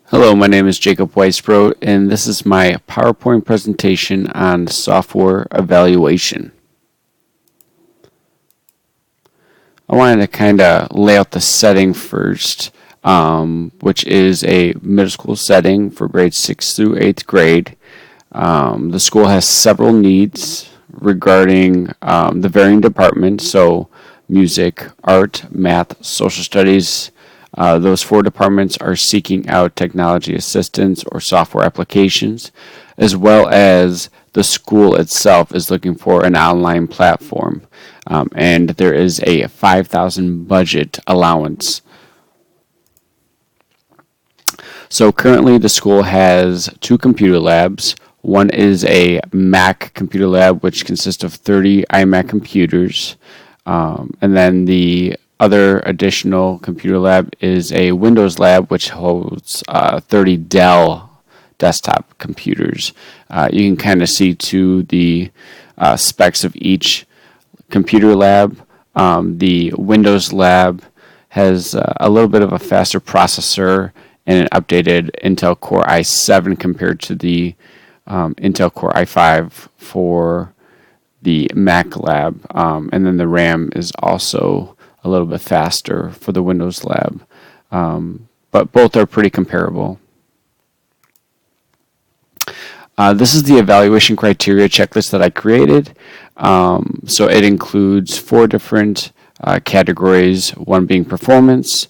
Hello, my name is Jacob Weisbrot, and this is my PowerPoint presentation on software evaluation. I wanted to kind of lay out the setting first, which is a middle school setting for grades 6th through 8th grade. The school has several needs regarding the varying departments, so music, art, math, social studies. Those four departments are seeking out technology assistance or software applications, as well as the school itself is looking for an online platform. And there is a 5,000 budget allowance. So currently the school has two computer labs. One is a Mac computer lab, which consists of 30 iMac computers. And then the other additional computer lab is a Windows lab, which holds 30 Dell desktop computers. You can kind of see to the specs of each computer lab. The Windows lab has a little bit of a faster processor and an updated Intel Core i7 compared to the Intel Core i5 for the Mac lab. And then the RAM is also a little bit faster for the Windows lab. But both are pretty comparable. This is the evaluation criteria checklist that I created. So it includes four different categories, one being performance,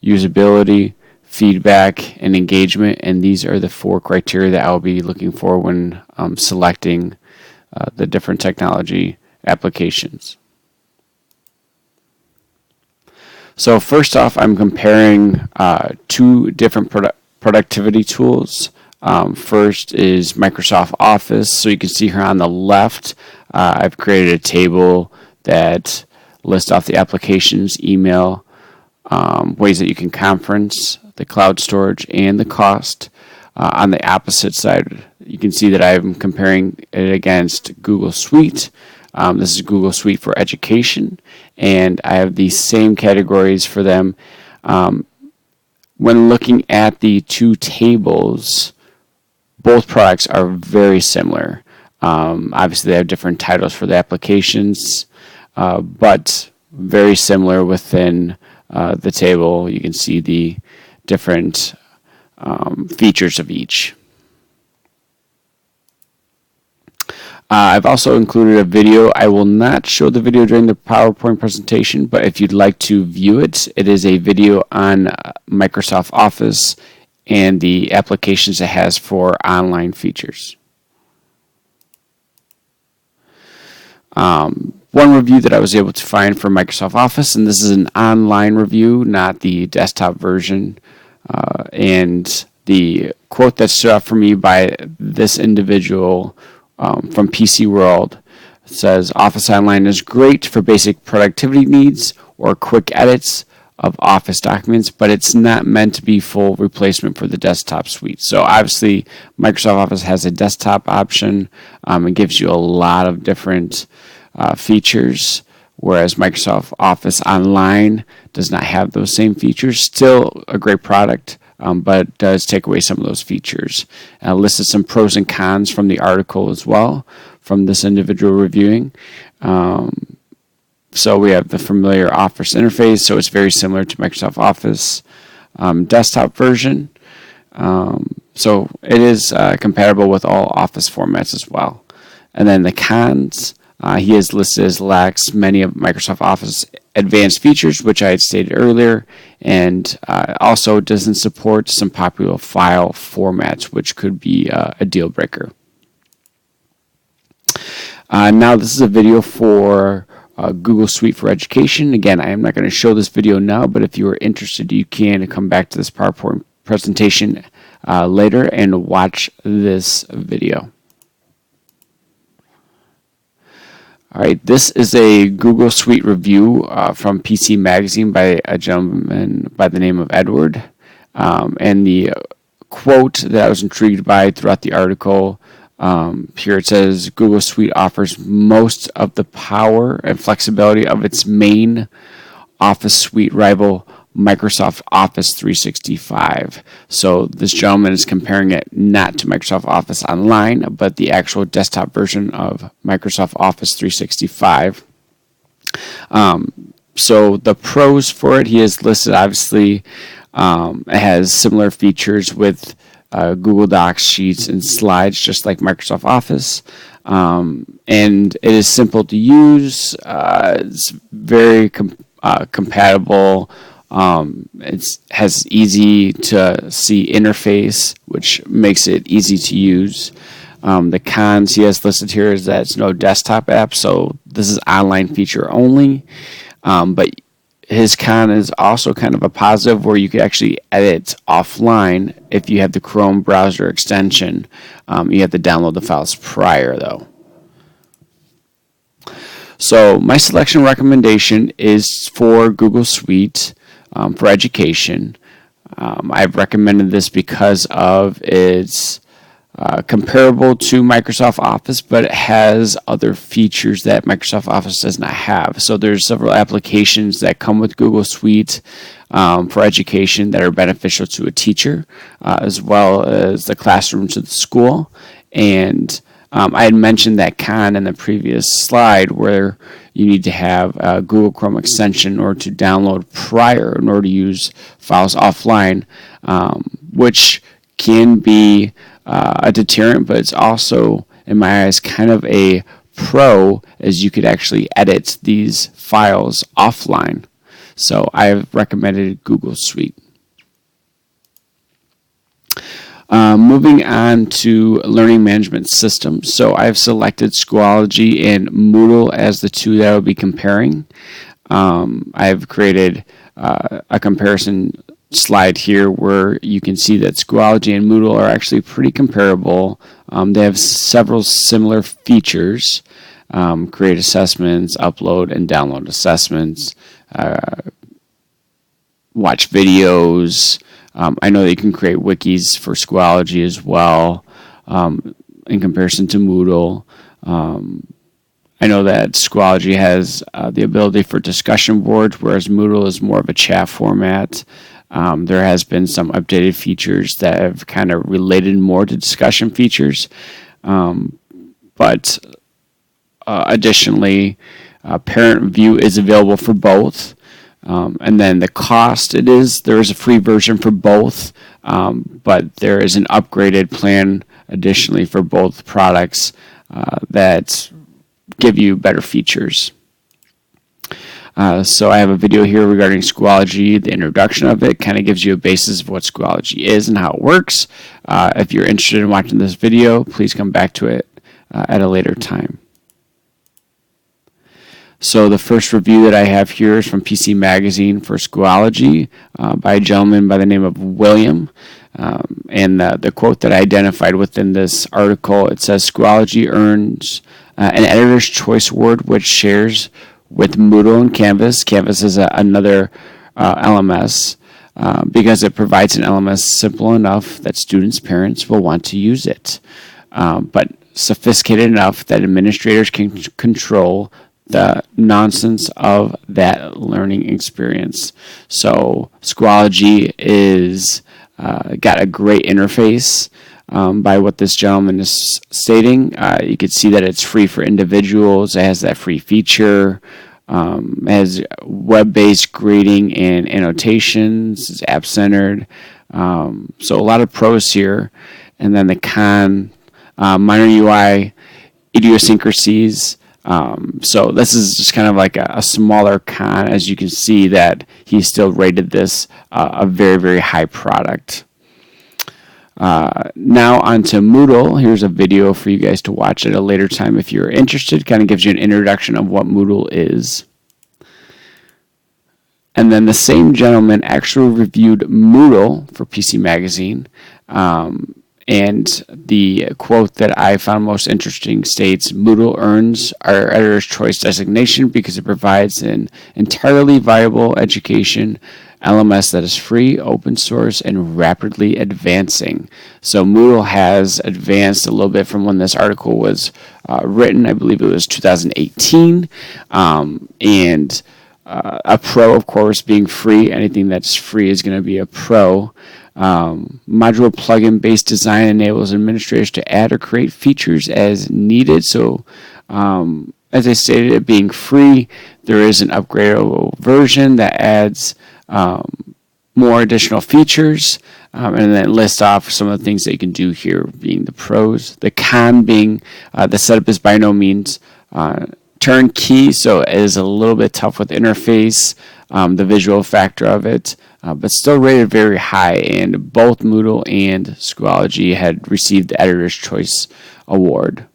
usability, feedback, and engagement. And these are the four criteria that I'll be looking for when selecting the different technology applications. So first off, I'm comparing two different productivity tools. First is Microsoft Office. So you can see here on the left, I've created a table that lists off the applications, email, ways that you can conference, the cloud storage, and the cost. On the opposite side, you can see that I'm comparing it against Google Suite. This is Google Suite for Education, and I have the same categories for them. When looking at the two tables, both products are very similar. Obviously, they have different titles for the applications, but very similar within the table. You can see the different features of each. I've also included a video. I will not show the video during the PowerPoint presentation, but if you'd like to view it, it is a video on Microsoft Office and the applications it has for online features. One review that I was able to find for Microsoft Office, and this is an online review, not the desktop version, and the quote that stood out for me by this individual from PC World says, Office Online is great for basic productivity needs or quick edits of Office documents, but it's not meant to be full replacement for the desktop suite. So obviously, Microsoft Office has a desktop option. It gives you a lot of different features, whereas Microsoft Office Online does not have those same features. Still a great product, but does take away some of those features. Listed some pros and cons from the article as well, from this individual reviewing. So we have the familiar Office interface, so it's very similar to Microsoft Office desktop version. So it is compatible with all Office formats as well. And then the cons, he has listed as lacks many of Microsoft Office advanced features, which I had stated earlier, and also doesn't support some popular file formats, which could be a deal breaker. Now this is a video for Google Suite for Education. Again, I am not going to show this video now, but if you are interested, you can come back to this PowerPoint presentation later and watch this video. All right, this is a Google Suite review from PC Magazine by a gentleman by the name of Edward. And the quote that I was intrigued by throughout the article, here it says, Google Suite offers most of the power and flexibility of its main Office Suite rival, Microsoft Office 365. So this gentleman is comparing it not to Microsoft Office Online, but the actual desktop version of Microsoft Office 365. So the pros for it, he has listed, obviously, it has similar features with Google Docs, Sheets, and Slides, just like Microsoft Office. And it is simple to use. It's very compatible. It has easy to see interface, which makes it easy to use. The cons he has listed here is that it's no desktop app, so this is online feature only. But his con is also kind of a positive, where you could actually edit offline if you have the Chrome browser extension. You have to download the files prior, though. So my selection recommendation is for Google Suite for education. I've recommended this because of its comparable to Microsoft Office, but it has other features that Microsoft Office does not have. So there's several applications that come with Google Suite for education that are beneficial to a teacher, as well as the classroom to the school. And I had mentioned that con in the previous slide, where you need to have a Google Chrome extension in order to download prior, in order to use files offline, which can be a deterrent, but it's also, in my eyes, kind of a pro, as you could actually edit these files offline. So I've recommended Google Suite. Moving on to learning management systems. So I've selected Schoology and Moodle as the two that I will be comparing. I've created a comparison slide here where you can see that Schoology and Moodle are actually pretty comparable. They have several similar features: create assessments, upload and download assessments, watch videos. I know that you can create wikis for Schoology as well, in comparison to Moodle. I know that Schoology has the ability for discussion boards, whereas Moodle is more of a chat format. There has been some updated features that have kind of related more to discussion features. But additionally, Parent View is available for both. And then the cost, there is a free version for both, but there is an upgraded plan additionally for both products that give you better features. So I have a video here regarding Schoology. The introduction of it kind of gives you a basis of what Schoology is and how it works. If you're interested in watching this video, please come back to it at a later time. So the first review that I have here is from PC Magazine for Schoology by a gentleman by the name of William. And the quote that I identified within this article, it says, Schoology earns an Editor's Choice Award, which shares with Moodle and Canvas. Canvas is another LMS because it provides an LMS simple enough that students' parents will want to use it, but sophisticated enough that administrators can control the nonsense of that learning experience. So Schoology is got a great interface by what this gentleman is stating. You can see that it's free for individuals. It has that free feature. It has web-based grading and annotations. It's app-centered. So a lot of pros here. And then the con, minor UI idiosyncrasies. So this is just kind of like a smaller con. As you can see that he still rated this a very, very high product. Now onto Moodle. Here's a video for you guys to watch at a later time if you're interested. Kind of gives you an introduction of what Moodle is. And then the same gentleman actually reviewed Moodle for PC Magazine. And the quote that I found most interesting states, Moodle earns our Editor's Choice designation because it provides an entirely viable education LMS that is free, open source, and rapidly advancing. So Moodle has advanced a little bit from when this article was written. I believe it was 2018. And a pro, of course, being free. Anything that's free is going to be a pro. Modular plugin based design enables administrators to add or create features as needed. So, as I stated, it being free, there is an upgradable version that adds more additional features, and then list off some of the things that you can do here, being the pros. The con being the setup is by no means turnkey, so it is a little bit tough with interface, the visual factor of it, but still rated very high, and both Moodle and Schoology had received the Editor's Choice Award.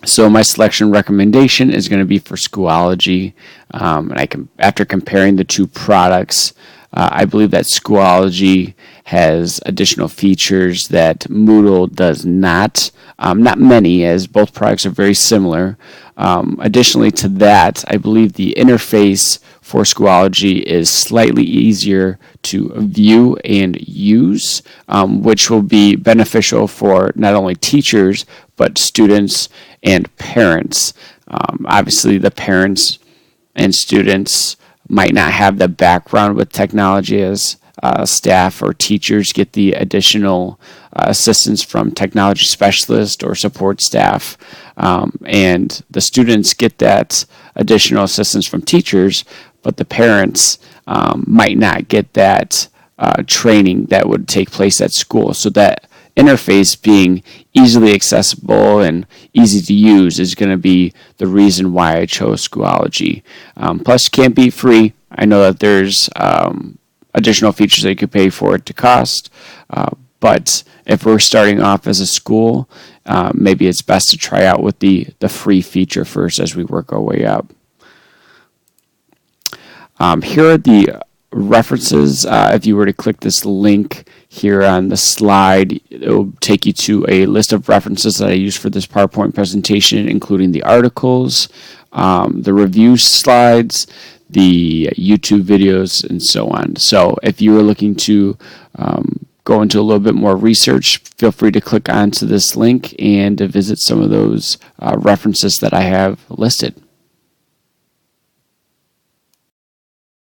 So my selection recommendation is going to be for Schoology, and after comparing the two products, I believe that Schoology has additional features that Moodle does not. Not many, as both products are very similar. Additionally to that, I believe the interface for Schoology is slightly easier to view and use, which will be beneficial for not only teachers, but students and parents. Obviously, the parents and students might not have the background with technology as staff or teachers get the additional assistance from technology specialists or support staff, and the students get that additional assistance from teachers, but the parents might not get that training that would take place at school. So that interface being easily accessible and easy to use is going to be the reason why I chose Schoology. Plus, can't be free. I know that there's additional features that you could pay for it to cost, but if we're starting off as a school, maybe it's best to try out with the free feature first as we work our way up. Here are the references. If you were to click this link here on the slide, it will take you to a list of references that I used for this PowerPoint presentation, including the articles, the review slides, the YouTube videos, and so on. So if you are looking to go into a little bit more research, feel free to click onto this link and to visit some of those references that I have listed.